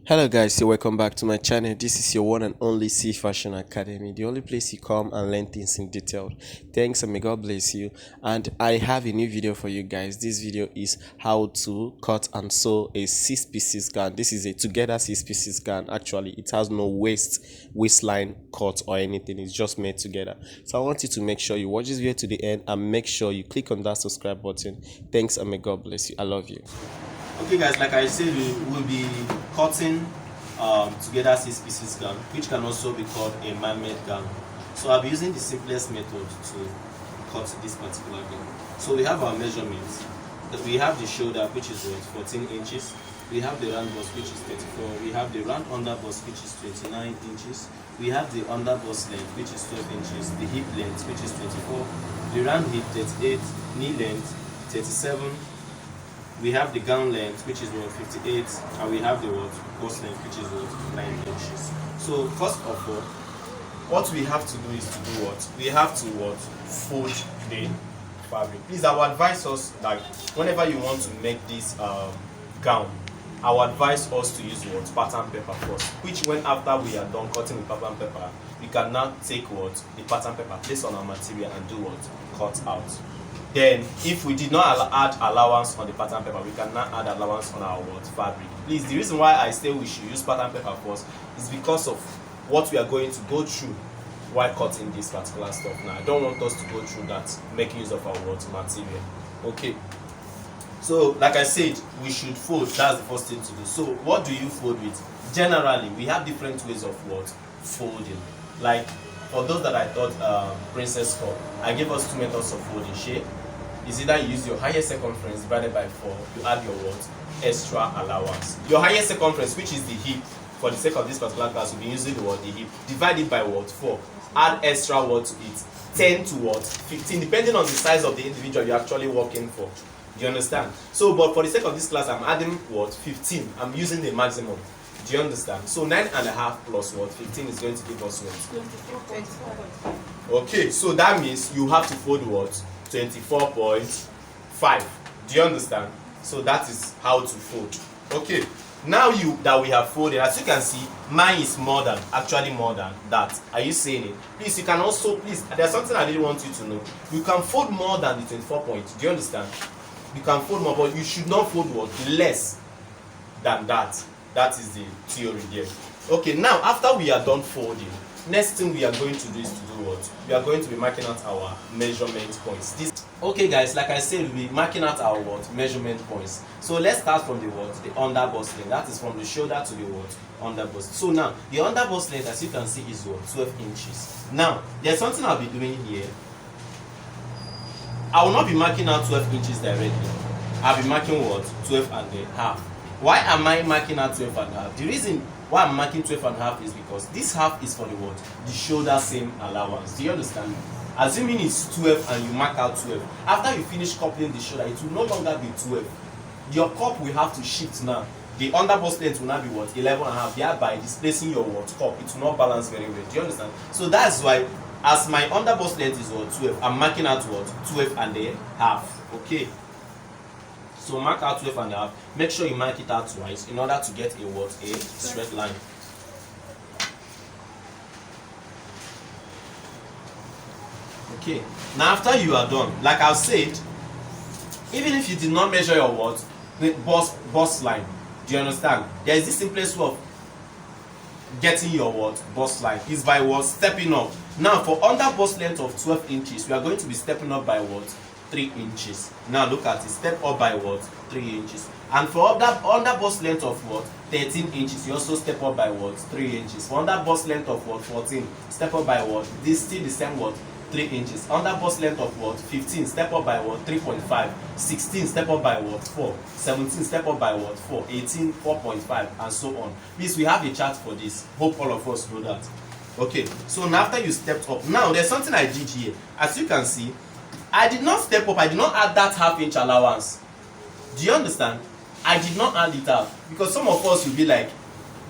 Hello guys, so welcome back to my channel. This is your one and only Ceefashion Academy, the only place you come and learn things in detail. Thanks and may God bless you. And I have a new video for you guys. This video is how to cut and sew a 6 pieces gown. This is a together 6 pieces gown. Actually, it has no waistline cut or anything. It's just made together. So I want you to make sure you watch this video to the end and make sure you click on that subscribe button. Thanks and may God bless you. I love you. Okay guys, like I said, we will be cutting together 6 pieces gown, which can also be called a mermaid gown. So I'll be using the simplest method to cut this particular gown. So we have our measurements. We have the shoulder, which is 14 inches. We have the round bust, which is 34. We have the round under bust, which is 29 inches. We have the under bust length, which is 12 inches. The hip length, which is 24. The round hip, 38. Knee length, 37. We have the gown length, which is 58, and we have the bust length, which is 9 inches. So first of all, what we have to do is to do what? We have to fold the fabric. Please, I would advise us, like whenever you want to make this gown, I would advise us to use pattern paper first. Which when after we are done cutting with pattern paper, we can now take the pattern paper, place on our material and do cut out. Then, if we did not add allowance on the pattern paper, we can now add allowance on our fabric. Please, the reason why I say we should use pattern paper first is because of what we are going to go through while cutting this particular stuff. Now, I don't want us to go through that, making use of our material. Okay. So, like I said, we should fold. That's the first thing to do. So, what do you fold with? Generally, we have different ways of folding. Like, for those that I taught princess for, I gave us 2 methods of folding. Shape is either you use your highest circumference divided by 4, you add your extra allowance. Your highest circumference, which is the hip, for the sake of this particular class, we'll be using the hip, divided by 4, add extra to it, 10 to 15, depending on the size of the individual you're actually working for. Do you understand? So, but for the sake of this class, I'm adding 15. I'm using the maximum. Do you understand? So 9.5 plus 15 is going to give us 24.5. Okay, so that means you have to fold 24.5. Do you understand? So that is how to fold. Okay, now that we have folded, as you can see, mine is actually more than that. Are you saying it? Please, you can also, there's something I really want you to know. You can fold more than the 24 points. Do you understand? You can fold more, but you should not fold less than that. That is the theory there. Okay, now after we are done folding, next thing we are going to do is to do what? We are going to be marking out our measurement points. Okay guys, like I said, we'll be marking out our measurement points. So let's start from the under bust length. That is from the shoulder to the under bust. So now the under bust length, as you can see, is 12 inches. Now there's something I'll be doing here. I will not be marking out 12 inches directly. I'll be marking 12.5. Why am I marking out 12.5? The reason why I'm marking 12.5 is because this half is for the shoulder seam allowance. Do you understand? Assuming it's 12 and you mark out 12, after you finish coupling the shoulder, it will no longer be 12. Your cup will have to shift now. The under bust length will now be 11.5. Thereby displacing your cup. It will not balance very well. Do you understand? So that's why, as my under bust length is 12, I'm marking out 12.5. Okay. So mark out 12.5. Make sure you mark it out twice in order to get a straight line. Okay. Now after you are done, like I said, even if you did not measure your bust line, do you understand? There is the simplest way of getting your bust line is by stepping up. Now for under bust length of 12 inches, we are going to be stepping up by 3 inches. Now look at it, step up by 3 inches. And for under bust length of 13 inches, you also step up by 3 inches. For under bust length of 14, step up by this still the same 3 inches. Under bust length of 15, step up by 3.5. 16, step up by 4. 17, step up by 4. 18, 4.5, and so on. Please, we have a chart for this. Hope all of us know that. Okay, so now after you stepped up, now there's something I did here. As you can see, I did not step up. I did not add that half-inch allowance. Do you understand? I did not add it out because some of us will be like,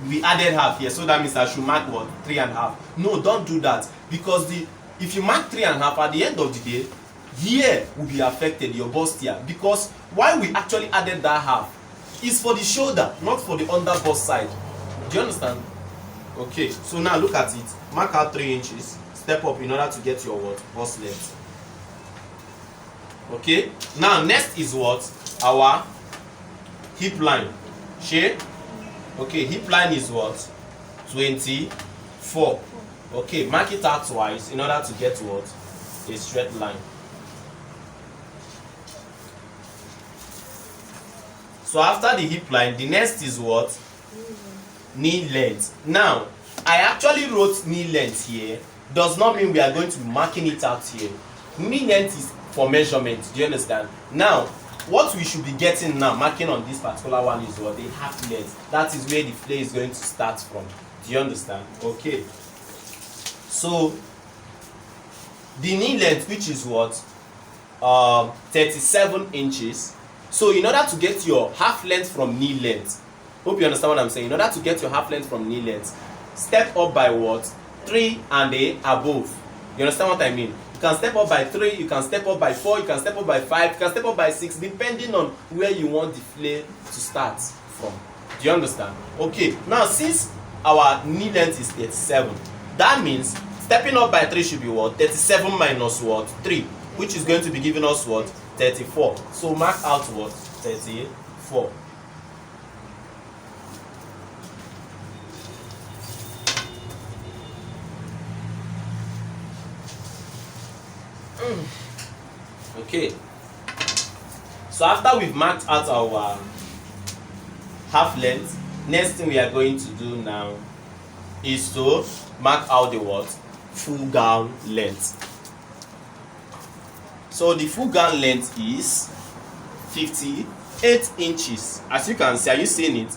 we added half here, so that means I should mark 3.5. No, don't do that, because if you mark 3.5, at the end of the day, here will be affected, your bust here, because why we actually added that half is for the shoulder, not for the under bust side. Do you understand? Okay, so now look at it. Mark out 3 inches. Step up in order to get your what? Bust length. Okay, now next is what? Our hip line. Share? Okay, hip line is what? 24. Okay, mark it out twice in order to get what? A straight line. So after the hip line, the next is what? Knee length. Now, I actually wrote knee length here. Does not mean we are going to be marking it out here. Knee length is for measurement. Do you understand? Now, what we should be getting now, marking on this particular one is what? The half length. That is where the flare is going to start from. Do you understand? Okay. So, the knee length, which is what? 37 inches. So, in order to get your half length from knee length, hope you understand what I'm saying. In order to get your half length from knee length, step up by what? 3 and above. You understand what I mean? You can step up by 3, you can step up by 4, you can step up by 5, you can step up by 6, depending on where you want the flare to start from. Do you understand? Okay, now since our knee length is 37, that means stepping up by 3 should be what? 37 minus what? 3, which is going to be giving us what? 34. So mark out what? 34. Okay, so after we've marked out our half length, next thing we are going to do now is to mark out the what? Full gown length. So the full gown length is 58 inches. As you can see, are you seeing it?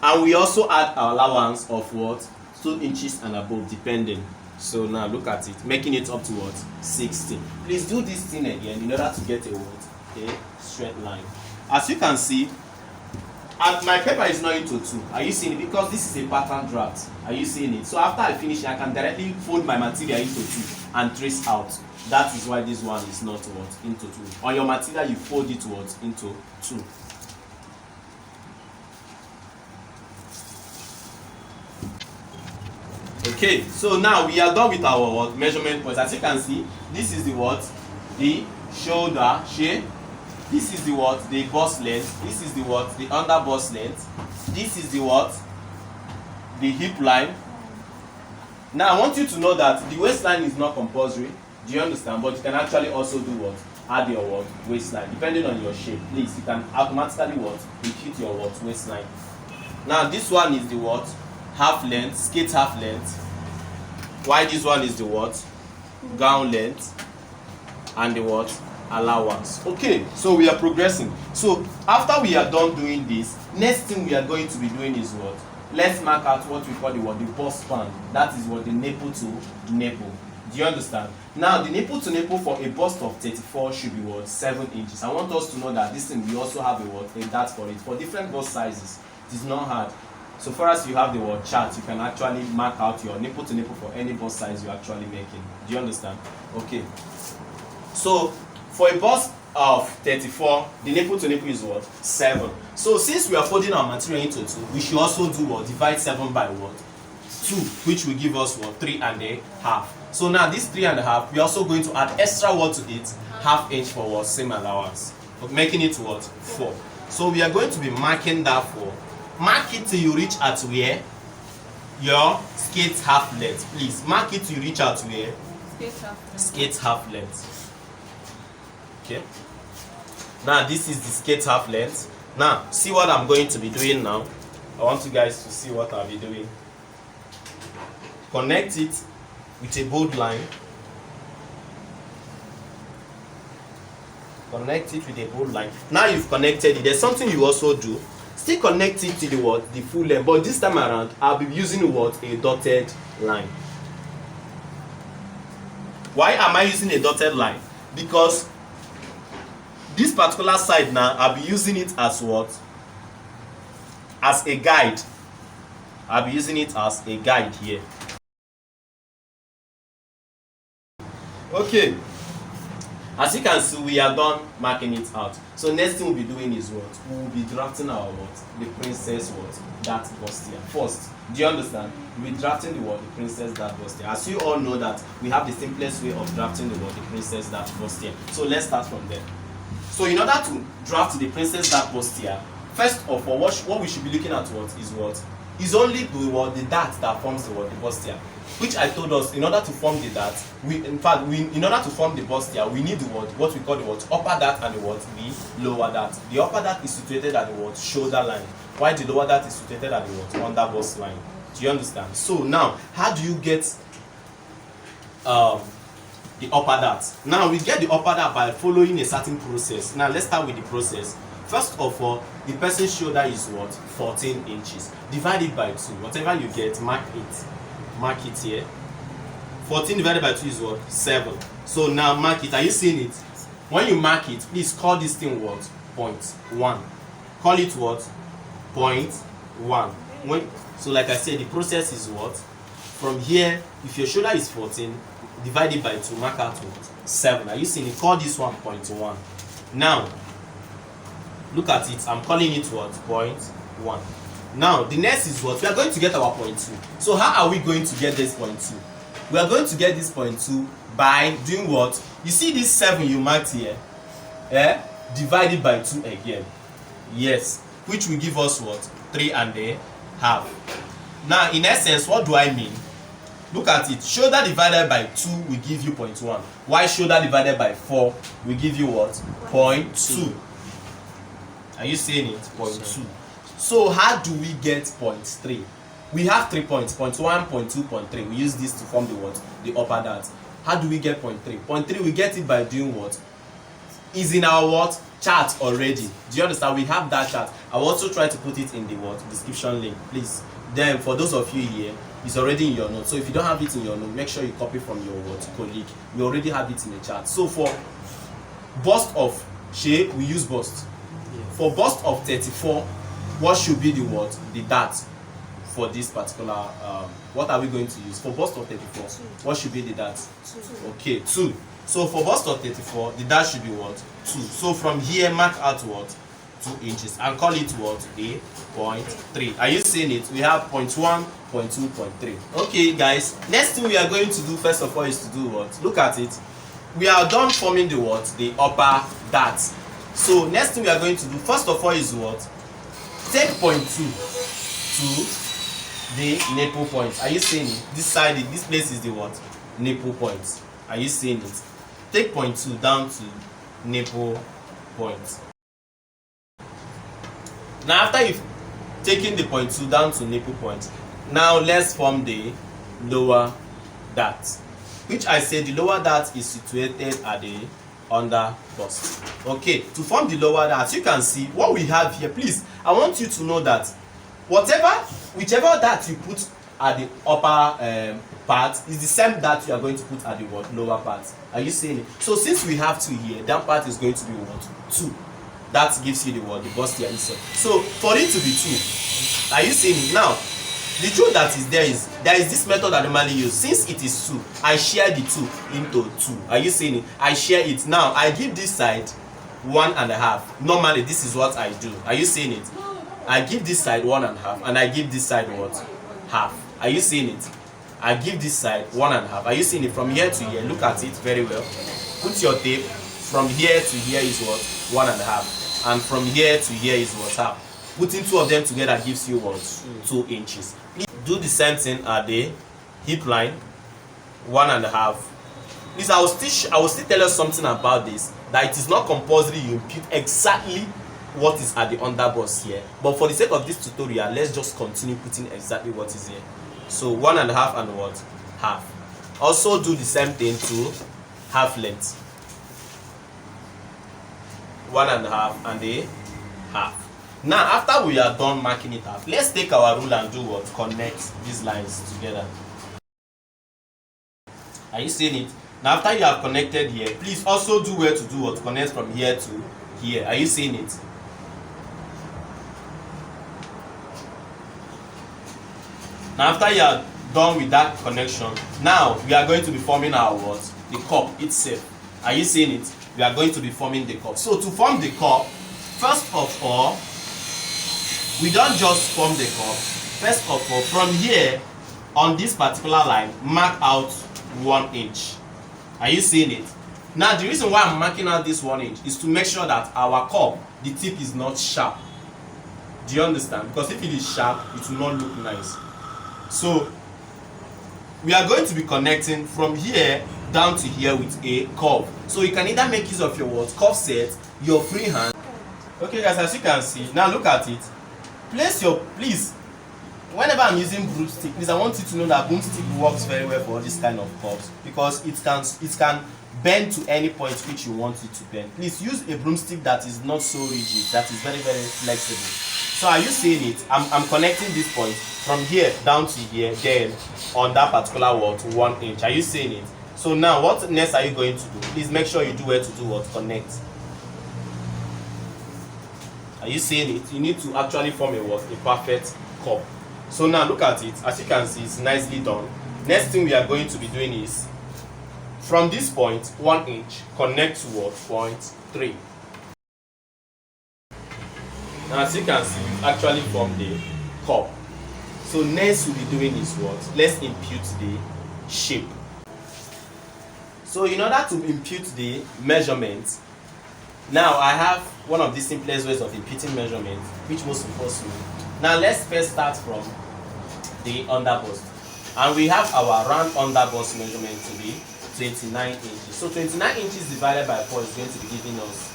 And we also add our allowance of what? 2 inches and above, depending. So now look at it, making it up to what? 60. Please do this thing again in order to get a what? A straight line. As you can see, and my paper is not into 2. Are you seeing it? Because this is a pattern draft. Are you seeing it? So after I finish, I can directly fold my material into 2 and trace out. That is why this one is not what? Into 2. On your material, you fold it what? Into 2. Okay, so now we are done with our what? Measurement points. As you can see, this is the what? The shoulder shape. This is the what? The bust length. This is the what? The under bust length. This is the what? The hip line. Now I want you to know that the waistline is not compulsory. Do you understand? But you can actually also do what? Add your what? Waistline. Depending on your shape. Please, you can automatically what? Impute your what? Waistline. Now this one is the what? Half length, skate half length. Why this one is the what? Gown length. And the what? Allowance. Okay, so we are progressing. So after we are done doing this, next thing we are going to be doing is what? Let's mark out what we call the what? The bust span. That is what? The nipple to nipple. Do you understand? Now the nipple to nipple for a bust of 34 should be what? 7 inches. I want us to know that this thing we also have a what? A dart for it. For different bust sizes, it is not hard. So far as you have the word chart, you can actually mark out your nipple to nipple for any bust size you're actually making. Do you understand? Okay. So for a bust of 34, the nipple to nipple is what? 7. So since we are folding our material into 2, we should also do what? Divide 7 by what? 2, which will give us what? 3.5. So now this 3.5, we're also going to add extra what to it? Half inch for what? Same allowance. Making it what? 4. So we are going to be marking that 4. Mark it till you reach at where? Your skate half length. Please mark it till you reach at where? Skate half length. Okay. Now this is the skate half length. Now see what I'm going to be doing now. I want you guys to see what I'll be doing. Connect it with a bold line. Connect it with a bold line. Now you've connected it. There's something you also do. Still connect it to the what? The full length. But this time around, I'll be using what? A dotted line. Why am I using a dotted line? Because this particular side now, I'll be using it as what? As a guide. I'll be using it as a guide here. As you can see, we are done marking it out. So next thing we'll be doing is what? We'll be drafting our what? The princess what? That bustier. First, do you understand? We'll be drafting the what? The princess that bustier. As you all know that we have the simplest way of drafting the what? The princess that bustier. So let's start from there. So in order to draft the princess that bustier, first of all, what we should be looking at what? Is only the dart that forms the bustier. Which I told us, in order to form the dart, in order to form the bustier, we need what we call the upper dart and the lower dart. The upper dart is situated at the shoulder line, while the lower dart is situated at the under bust line. Do you understand? So now, how do you get the upper dart? Now we get the upper dart by following a certain process. Now let's start with the process. First of all, the person's shoulder is 14 inches. Divide it by 2. Whatever you get, mark it. Mark it here. 14 divided by 2 is 7. So now mark it. Are you seeing it? When you mark it, please call this thing what? 0.1. Call it what? 0.1. So like I said, the process is what? From here, if your shoulder is 14, divide it by 2, mark out what? 7. Are you seeing it? Call this one 0.1. Now, look at it. I'm calling it what? 0.1. Now, the next is what? We are going to get our 0.2. So how are we going to get this 0.2? We are going to get this 0.2 by doing what? You see this 7 you marked here? Divided by 2 again. Yes. Which will give us what? 3.5. Now, in essence, what do I mean? Look at it. Shoulder divided by 2 will give you 0.1. While shoulder divided by 4 will give you what? 0.2. Are you seeing it? 0.2. So how do we get 0.3? We have 3 points, 0.1, 0.2, 0.3. We use this to form the what? The upper dart. How do we get 0.3? 0.3 we get it by doing what? Is in our what? Chart already. Do you understand? We have that chart. I will also try to put it in the what? Description link, please. Then for those of you here, it's already in your note. So if you don't have it in your note, make sure you copy from your what? Colleague. We already have it in the chart. So for bust of shape, we use bust. For bust of 34, what should be the what? The dart for this particular what are we going to use? For bust of 34, what should be the dart? 2. Okay, 2. So for bust of 34, the dart should be what? 2. So from here, mark out what? 2 inches and call it what? A 0.3. Are you seeing it? We have 0.1, 0.2, 0.3. Okay, guys. Next thing we are going to do first of all is to do what? Look at it. We are done forming the what? The upper dart. So next thing we are going to do first of all is what? Take 0.2 to the nipple point. Are you seeing it? This side, this place is the what? Nipple point. Are you seeing it? Take 0.2 down to nipple point. Now after you've taken the 0.2 down to nipple point, now let's form the lower dart. Which I said the lower dart is situated at the under bust. Okay, to form the lower dart, you can see what we have here. Please, I want you to know that whichever dart you put at the upper part is the same dart you are going to put at the what? Lower part. Are you seeing it? So since we have 2 here, that part is going to be what? 2. That gives you the what? The bustier itself. So for it to be 2, are you seeing it? Now, the truth that is there is this method I normally use. Since it is 2, I share the 2 into 2. Are you seeing it? I share it. Now I give this side 1.5. Normally this is what I do. Are you seeing it? I give this side 1.5 and I give this side what? Half. Are you seeing it? I give this side 1.5. Are you seeing it? From here to here, look at it very well. Put your tape. From here to here is what? 1.5. And from here to here is what? Half. Putting 2 of them together gives you what? 2 inches. Please do the same thing at the hip line. 1.5. Please, I will still tell you something about this. That it is not compulsory you impute exactly what is at the underbust here. But for the sake of this tutorial, let's just continue putting exactly what is here. So 1.5 and what? Half. Also do the same thing to half length. 1.5 and a half. Now after we are done marking it out, let's take our rule and do what? Connect these lines together. Are you seeing it? Now after you have connected here, please also do where to do what? Connect from here to here. Are you seeing it? Now after you are done with that connection, now we are going to be forming our what? The cup itself. Are you seeing it? we are going to be forming the cup. So to form the cup, first of all, we don't just form the cup. First of all, from here on this particular line, mark out 1 inch. Are you seeing it? Now the reason why I'm marking out this 1 inch is to make sure that our cup, the tip is not sharp. Do you understand? Because if it is sharp, it will not look nice. So we are going to be connecting from here down to here with a curve. So you can either make use of your curve set, your free hand. Okay guys, as you can see, now look at it. Please, whenever I'm using broomstick, please, I want you to know that broomstick works very well for this kind of curves because it can bend to any point which you want it to bend. Please use a broomstick that is not so rigid, that is very flexible. So are you seeing it? I'm connecting this point from here down to here, then on that particular 1 inch. Are you seeing it? So now what next are you going to do? Please make sure you do where to do what? Connect. Are you seeing it? You need to actually form a perfect cup. So now look at it. As you can see, it's nicely done. Next thing we are going to be doing is from this point 1 inch connect to what? Point 3. Now as you can see, we've actually formed the cup. So next we'll be doing is what? Let's impute the shape. So in order to impute the measurement, now I have one of the simplest ways of imputing measurement, which most of us know. Now let's first start from the underbust. And we have our round underbust measurement to be 29 inches. So 29 inches divided by 4 is going to be giving us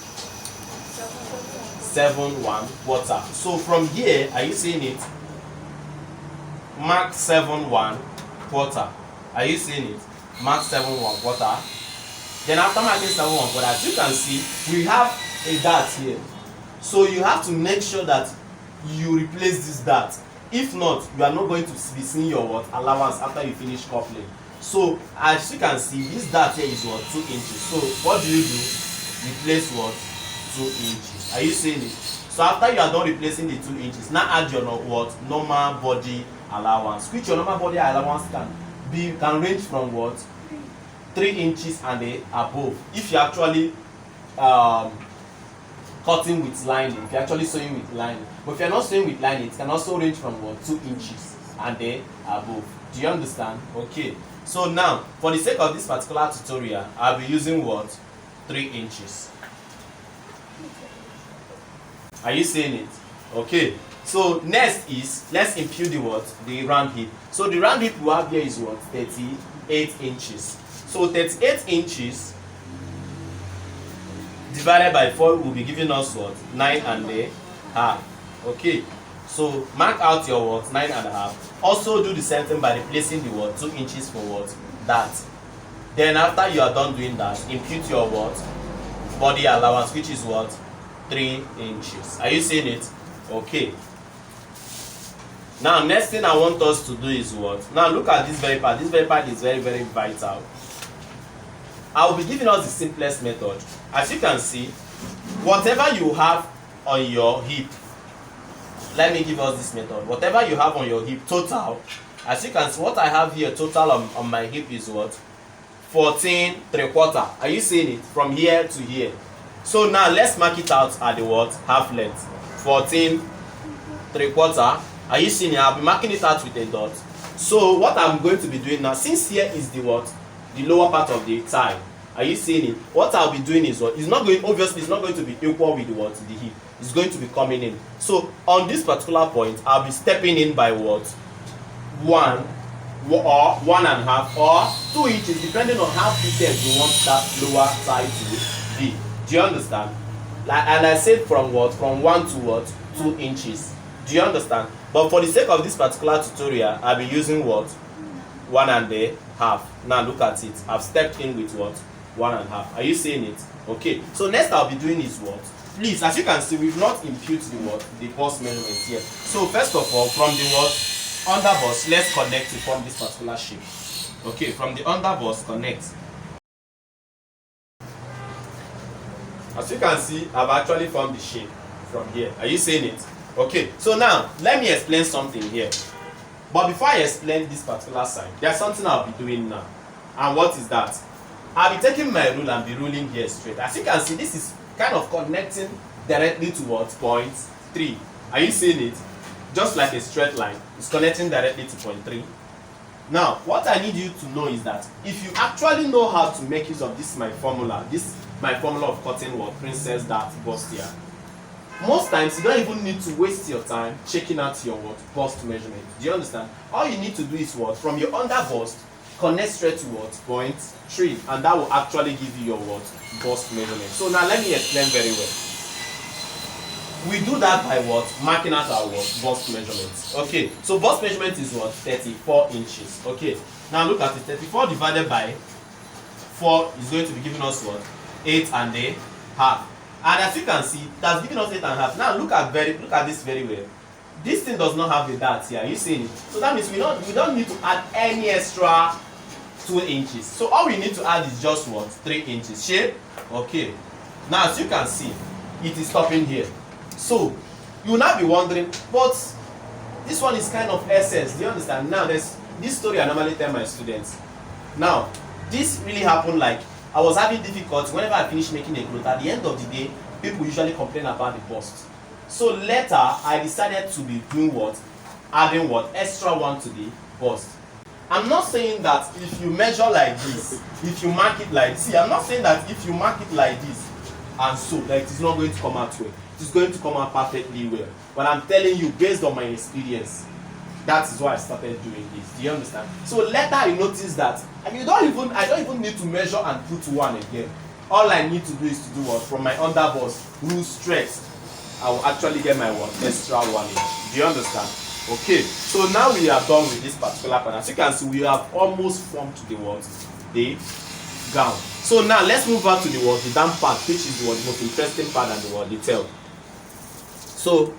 7.1. So from here, are you seeing it? Mark 7.1. Are you seeing it? Mark 7.1. Then after marking 7.1, as you can see, we have a dart here. So you have to make sure that you replace this dart. If not, you are not going to be seeing your allowance after you finish coupling. So as you can see, this dart here is 2 inches. So what do? Replace 2 inches. Are you seeing it? So after you are done replacing the 2 inches, now add your normal body allowance, which your normal body allowance can range from 3 inches and above. If you actually cutting with lining, if you're actually sewing with lining. But if you're not sewing with lining, it can also range from 2 inches and above. Do you understand? Okay. So now, for the sake of this particular tutorial, I'll be using 3 inches. Are you seeing it? Okay. So next is, let's impute the round hip. So the round hip we have here is 38 inches. So 38 inches divided by 4 will be giving us 9.5. Okay. So mark out your 9.5. Also do the same thing by replacing the 2 inches for that. Then after you are done doing that, impute your body allowance, which is 3 inches. Are you seeing it? Okay. Now next thing I want us to do is now look at this very part. This very part is very vital. I will be giving us the simplest method. As you can see, whatever you have on your hip, let me give us this method. Whatever you have on your hip total, as you can see, what I have here total on my hip is 14.75. Are you seeing it? From here to here. So now let's mark it out at the half length. 14.75. Are you seeing it? I'll be marking it out with a dot. So what I'm going to be doing now, since here is the lower part of the thigh. Are you seeing it? What I'll be doing is it's not going, obviously it's not going to be equal with the hip. It's going to be coming in. So on this particular point, I'll be stepping in by 1 or 1.5 or 2 inches, depending on how fitted you want that lower thigh to be. Do you understand? And I said from 1 to 2 inches. Do you understand? But for the sake of this particular tutorial, I'll be using 1.5. Now look at it. I've stepped in with 1.5. Are you seeing it? Okay. So next I'll be doing is please, as you can see, we've not imputed the bust measurement here. So first of all, from the underbust, let's connect to form this particular shape. Okay, from the underbust, connect. As you can see, I've actually formed the shape from here. Are you seeing it? Okay, so now let me explain something here. But before I explain this particular side, there's something I'll be doing now. And what is that? I'll be taking my rule and be ruling here straight. As you can see, this is kind of connecting directly to what? Point 3. Are you seeing it? Just like a straight line, it's connecting directly to point 3. Now, what I need you to know is that if you actually know how to make use of this my formula of cutting what? Princess dart bust here. Most times you don't even need to waste your time checking out your what? Bust measurement. Do you understand? All you need to do is what? From your under bust, connect straight to what? Point 3, and that will actually give you your what? Bust measurement. So now let me explain very well. We do that by what? Marking out our what? Bust measurements. Okay, so bust measurement is what? 34 inches. Okay, now look at it. 34 divided by 4 is going to be giving us what? 8.5. And as you can see, that's giving us 8.5. Now look at this very well. This thing does not have the dart here. Are you seeing it? So that means we don't need to add any extra 2 inches. So all we need to add is just what? 3 inches. Shape? Okay. Now as you can see, it is stopping here. So you will now be wondering, but this one is kind of essence. Do you understand? Now there's this story I normally tell my students. Now this really happened, like I was having difficulty whenever I finish making a cloth. At the end of the day, people usually complain about the bust. So later I decided to be doing what? Adding what? Extra one to the bust. I'm not saying that if you measure like this, if you mark it like, see, I'm not saying that if you mark it like this and so, like, it's not going to come out well. It is going to come out perfectly well. But I'm telling you, based on my experience, that is why I started doing this. Do you understand? So later I noticed that, I mean, I don't even need to measure and put one again. All I need to do is to do what? From my underbust, rule straight, I will actually get my what? Extra 1 inch. Do you understand? Okay, so now we are done with this particular part. As you can see, we have almost formed the what? The gown. So now let's move on to the what? The down part, which is the what? The most interesting part and the what? The tail. So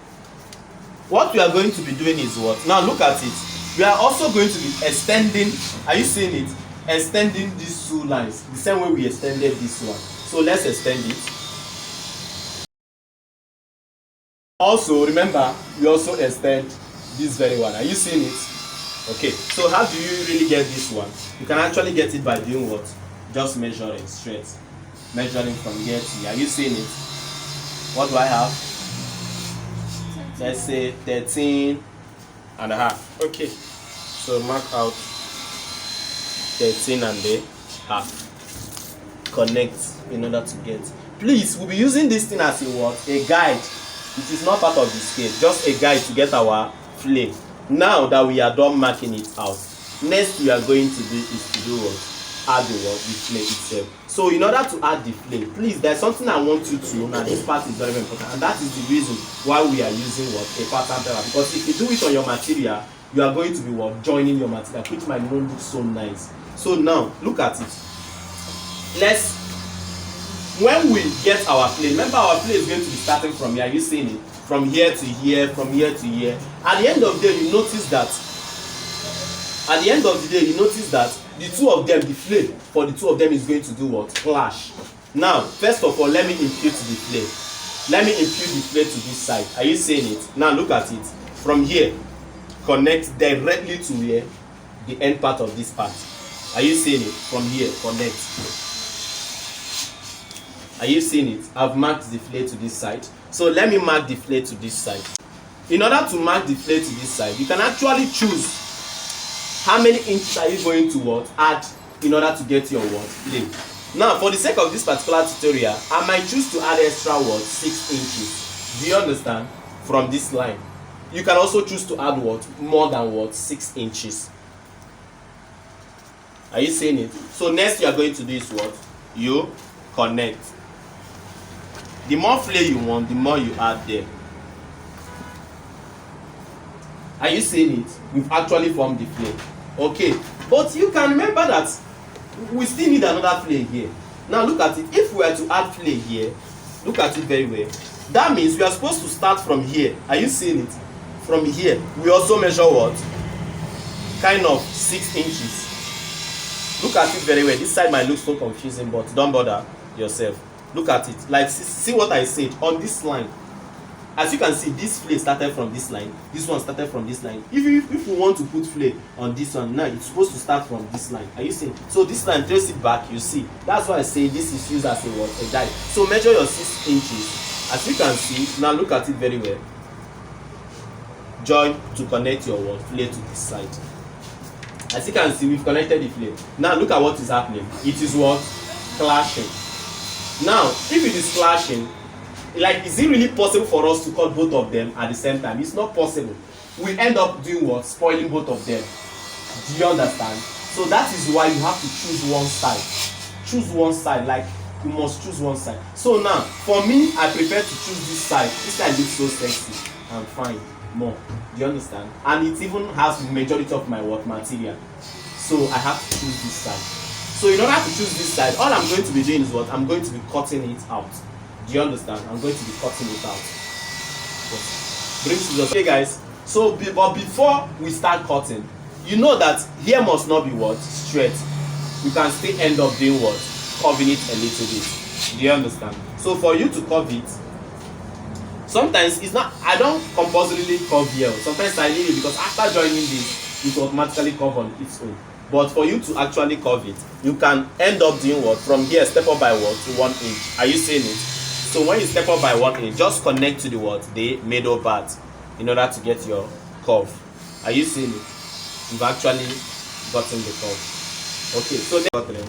what we are going to be doing is what? Now look at it. We are also going to be extending, are you seeing it? Extending these 2 lines the same way we extended this one. So let's extend it. Also remember, we also extend this very one. Are you seeing it? Okay, so how do you really get this one? You can actually get it by doing what? Just measuring straight. Measuring from here to here. Are you seeing it? What do I have? Let's say 13.5. Okay, so mark out 13.5. Connect in order to get. Please, we'll be using this thing as a what? A guide. It is not part of the scale, just a guide to get our flay. Now that we are done marking it out, next we are going to do is to do what? Add the what? The flay itself. So in order to add the flay, please, there's something I want you to know. Now this part is very, very important, and that is the reason why we are using what? A pattern paper. Because if you do it on your material, you are going to be what? Joining your material, which might not look so nice. So now look at it. When we get our flay, remember our flay is going to be starting from here. Are you seeing it? From here to here, from here to here. At the end of the day, you notice that the 2 of them, the flay for the 2 of them is going to do what? Clash. Now, first of all, let me impute the flay. Let me impute the flay to this side. Are you seeing it? Now look at it. From here, connect directly to here, the end part of this part. Are you seeing it? From here, connect. Are you seeing it? I've marked the flay to this side. So let me mark the flay to this side. In order to mark the flay to this side, you can actually choose how many inches are you going to what? Add in order to get your what? Flay. Now, for the sake of this particular tutorial, I might choose to add extra what? 6 inches. Do you understand? From this line. You can also choose to add what? More than what? 6 inches. Are you seeing it? So next you are going to do is what? You connect. The more flay you want, the more you add there. Are you seeing it? We've actually formed the flay. Okay, but you can remember that we still need another flay here. Now look at it. If we were to add flay here, look at it very well. That means we are supposed to start from here. Are you seeing it? From here. We also measure what? Kind of 6 inches. Look at it very well. This side might look so confusing, but don't bother yourself. Look at it. Like, see what I said on this line. as you can see, this flare started from this line, this one started from this line. If we want to put flare on this one now, it's supposed to start from this line. Are you seeing? So this line, trace it back, you see. That's why I say this is used as a guide. So measure your 6 inches. As you can see, now look at it very well. Join to connect your flare to this side. As you can see, we've connected the flare. Now look at what is happening. It is what? Clashing. Now, if it is clashing, like, is it really possible for us to cut both of them at the same time? It's not possible. We end up doing what? Spoiling both of them. Do you understand? So that is why you have to choose one side. Choose one side, like you must choose one side. So now, for me, I prefer to choose this side. This side looks so sexy and fine more. Do you understand? And it even has the majority of my work material. So I have to choose this side. So in order to choose this side, all I'm going to be doing is what? I'm going to be cutting it out. Do you understand? I'm going to be cutting it out. Bring scissors. Okay, guys. So, but before we start cutting, you know that here must not be what? Straight. You can still end up doing what? Curving it a little bit. Do you understand? So for you to curve it, sometimes it's not. I don't compulsorily curve here. Sometimes I leave it because after joining this, it will automatically curve on its own. But for you to actually curve it, you can end up doing what? From here, step up by what? To 1 inch. Are you seeing it? So when you step up by 1 inch, just connect to the what? The middle part in order to get your curve. Are you seeing it? You've actually gotten the curve. Okay, so then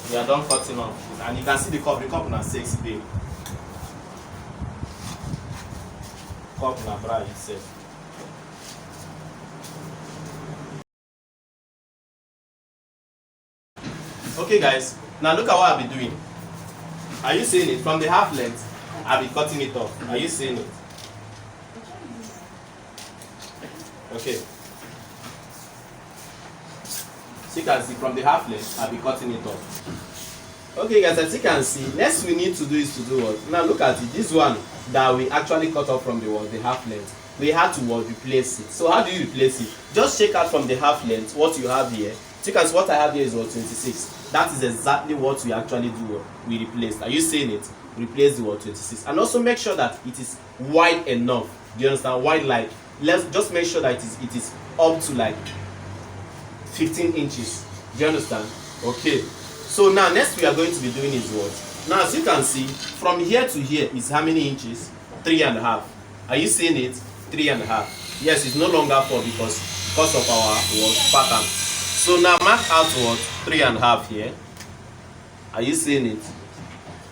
we are done cutting off, and you can see the curve. The curve na 6 babe. Curve na bra itself. Okay, guys. Now look at what I'll be doing. Are you seeing it? From the half length, I'll be cutting it off. Are you seeing it? Okay. So you can see from the half length, I'll be cutting it off. Okay, guys, as you can see, next we need to do is to do what? Now look at it. This one that we actually cut off from the wall, the half length, we had to what? Replace it. So how do you replace it? Just check out from the half length what you have here. So you can see what I have here is what? 26. That is exactly what we actually do. We replaced. Are you seeing it? Replace the what? 26. And also make sure that it is wide enough. Do you understand? Wide, like, let's just make sure that it is up to like 15 inches. Do you understand? Okay. So now next we are going to be doing is what? Now as you can see, from here to here is how many inches? 3.5. Are you seeing it? 3.5. Yes, it's no longer 4 because of our what? Pattern. So now mark out what? 3.5 here. Are you seeing it?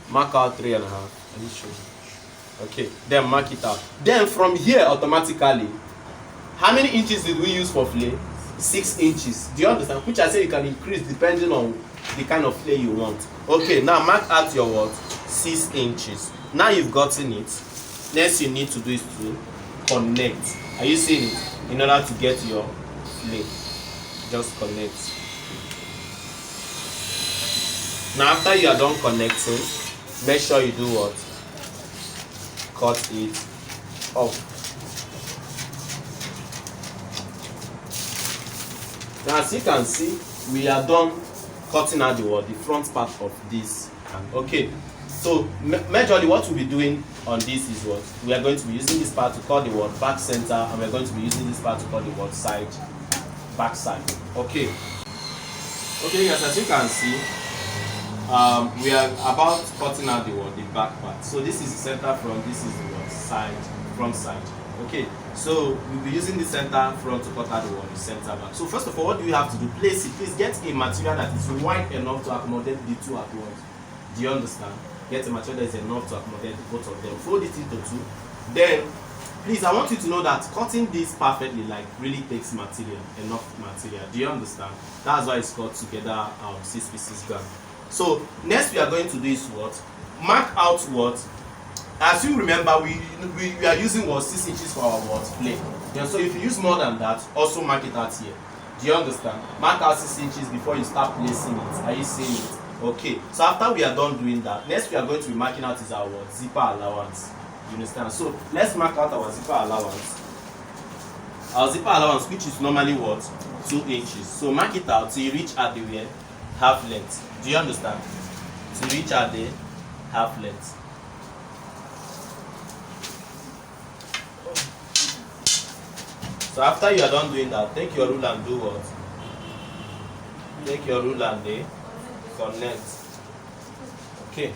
Mark out 3.5. Let me show you. Okay, then mark it out. Then from here automatically, how many inches did we use for flare? 6 inches. Do you understand? Which I say you can increase depending on the kind of flare you want. Okay, now mark out your what? 6 inches. Now you've gotten it. Next you need to do is to connect. Are you seeing it? In order to get your flare, just connect. Now after you are done connecting, make sure you do what? Cut it off. Now as you can see, we are done cutting out the front part of this. Okay, so majorly what we'll be doing on this is what? We are going to be using this part to cut the back center, and we're going to be using this part to cut the side, back side. Okay. Okay, guys, as you can see, we are about cutting out the back part. So this is the center front, this is the side, front side. Okay, so we'll be using the center front to cut out the center back. So first of all, what do you have to do? Place it. Please get a material that is wide enough to accommodate the two at once. Do you understand? Get a material that is enough to accommodate both of them. Fold it into two. Then, please, I want you to know that cutting this perfectly really takes material, enough material. Do you understand? That's why it's called together 6 pieces gown. So next we are going to do is what? Mark out what? As you remember, we are using 6 inches for our flare. Yeah, so if you use more than that, also mark it out here. Do you understand? Mark out 6 inches before you start placing it. Are you seeing it? Okay. So after we are done doing that, next we are going to be marking out is our zipper allowance. You understand? So let's mark out our zipper allowance. our zipper allowance, which is normally what, 2 inches. So mark it out till you reach at the where half length. Do you understand? To reach at the half length. So after you are done doing that, take your rule and do what? Take your rule and they connect. Okay.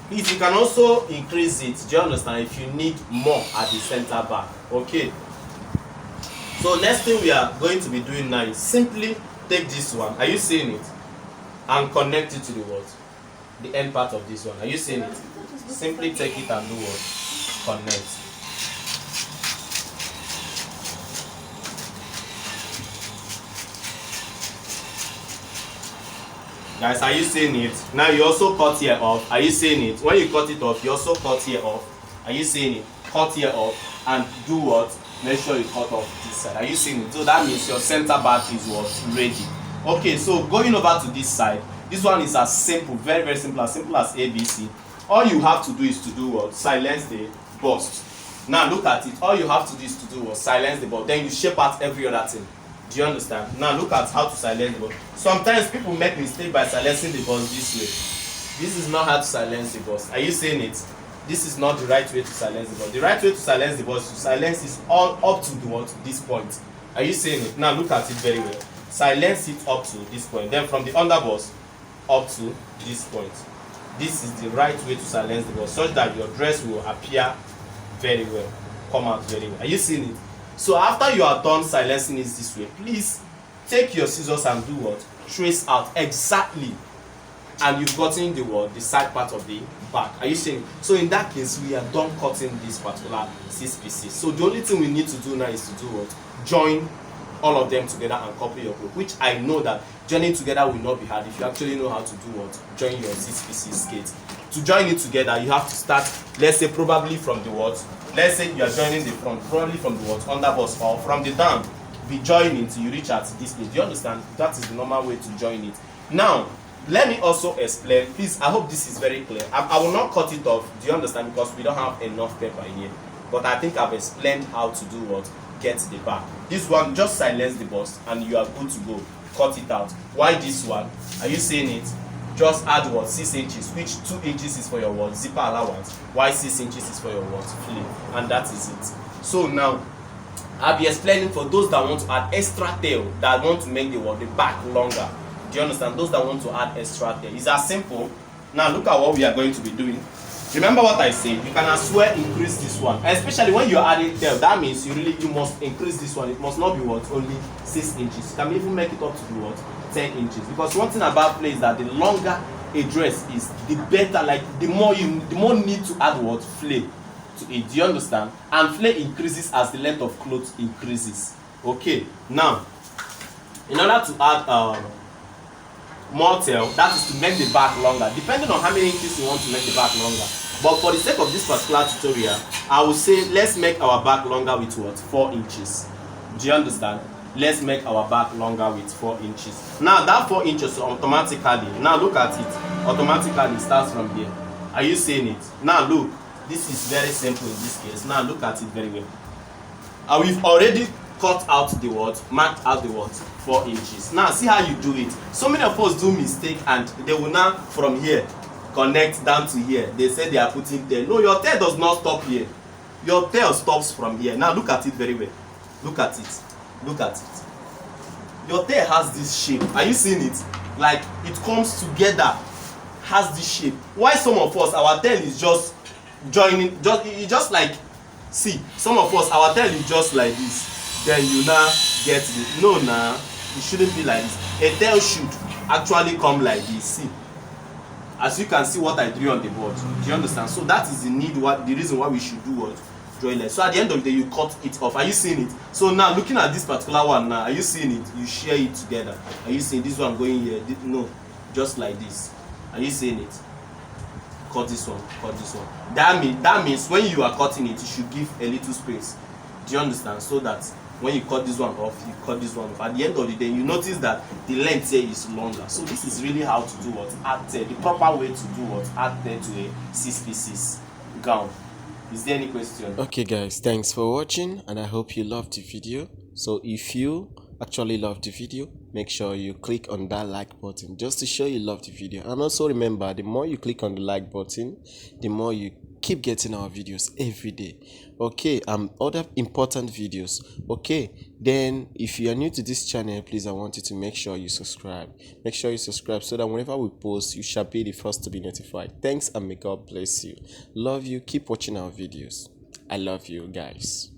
Please, you can also increase it. Do you understand? If you need more at the center back. Okay. So next thing we are going to be doing now is simply take this one. Are you seeing it? And connect it to the what? The end part of this one. Are you seeing it? Simply take it and do what? Connect. Guys, are you seeing it? Now you also cut here off. Are you seeing it? When you cut it off, you also cut here off. Are you seeing it? Cut here off and do what? Make sure you cut off this side. Are you seeing it? So that means your center back is what? Ready. Okay, so going over to this side, this one is as simple, very, very simple as ABC. All you have to do is to do what? Silence the bust. Now look at it. All you have to do is to do what? Silence the bust. Then you shape out every other thing. Do you understand? Now look at how to silence the bust. Sometimes people make mistake by silencing the bust this way. This is not how to silence the bust. Are you seeing it? This is not the right way to silence the bust. The right way to silence the bust, to silence is all up to the what? This point. Are you seeing it? Now look at it very well. Silence it up to this point. Then from the underbust up to this point. This is the right way to silence the bust, such that your dress will appear very well, come out very well. Are you seeing it? So after you are done silencing it this way, please take your scissors and do what? Trace out exactly, and you've gotten the what? The side part of the back. Are you seeing it? So in that case, we are done cutting this particular 6 pieces. So the only thing we need to do now is to do what? Join all of them together and copy your group, which I know that joining together will not be hard if you actually know how to do what? Join your 6 pieces skate. To join it together, you have to start, let's say probably from the what? Let's say you are joining the front, probably from the what? Underbust, or from the down. Be joining until you reach at this place. Do you understand? That is the normal way to join it. Now, let me also explain. Please, I hope this is very clear. I will not cut it off. Do you understand? Because we don't have enough paper here. But I think I've explained how to do what? Get the back. This one, just silence the bust and you are good to go. Cut it out. Why this one? Are you seeing it? Just add what? 6 inches, which 2 inches is for your what? Zipper allowance. Why 6 inches is for your what? Flip. And that is it. So now, I'll be explaining for those that want to add extra tail, that want to make the what? The back longer. Do you understand? Those that want to add extra tail. It's as simple. Now look at what we are going to be doing. Remember what I said, you can as well increase this one, especially when you're adding tail. That means you must increase this one. It must not be what? Only 6 inches. You can even make it up to be what? 10 inches. Because one thing about play is that the longer a dress is, the better, like the more need to add what? Flare to it. Do you understand? And flare increases as the length of clothes increases. Okay, now in order to add more tail, that is to make the back longer, depending on how many inches you want to make the back longer. But for the sake of this particular tutorial, I will say let's make our back longer with what? 4 inches. Do you understand? Let's make our back longer with 4 inches. Now that 4 inches automatically, now look at it, automatically starts from here. Are you seeing it? Now look, this is very simple in this case. Now look at it very well. We've already cut out the what? Marked out the what? 4 inches. Now see how you do it. So many of us do mistake and they will now from here connect down to here. They say they are putting tail. No, your tail does not stop here. Your tail stops from here. Now look at it very well. Look at it. Look at it. Your tail has this shape. Are you seeing it? Like it comes together, has this shape. Why some of us, our tail is just joining, just like, see, some of us, our tail is just like this. Then you now get it. No, nah, it shouldn't be like this. A tail should actually come like this. See, as you can see what I drew on the board. Do you understand? So that is the reason why we should do what? Drawing line. So at the end of the day, you cut it off. Are you seeing it? So now looking at this particular one now, are you seeing it? You share it together. Are you seeing this one going here? No, just like this. Are you seeing it? Cut this one, cut this one. That means when you are cutting it, you should give a little space. Do you understand? So that when you cut this one off, you cut this one off. At the end of the day, you notice that the length here is longer. So this is really how to do what? Add tail. The proper way to do what? Add tail to a 6 pieces gown. Is there any question? Okay guys, thanks for watching and I hope you loved the video. So if you actually loved the video, make sure you click on that like button just to show you love the video. And also remember, the more you click on the like button, the more you keep getting our videos every day. Okay, other important videos. Okay, then if you are new to this channel, please, I want you to make sure you subscribe. Make sure you subscribe so that whenever we post, you shall be the first to be notified. Thanks and may God bless you. Love you. Keep watching our videos. I love you guys.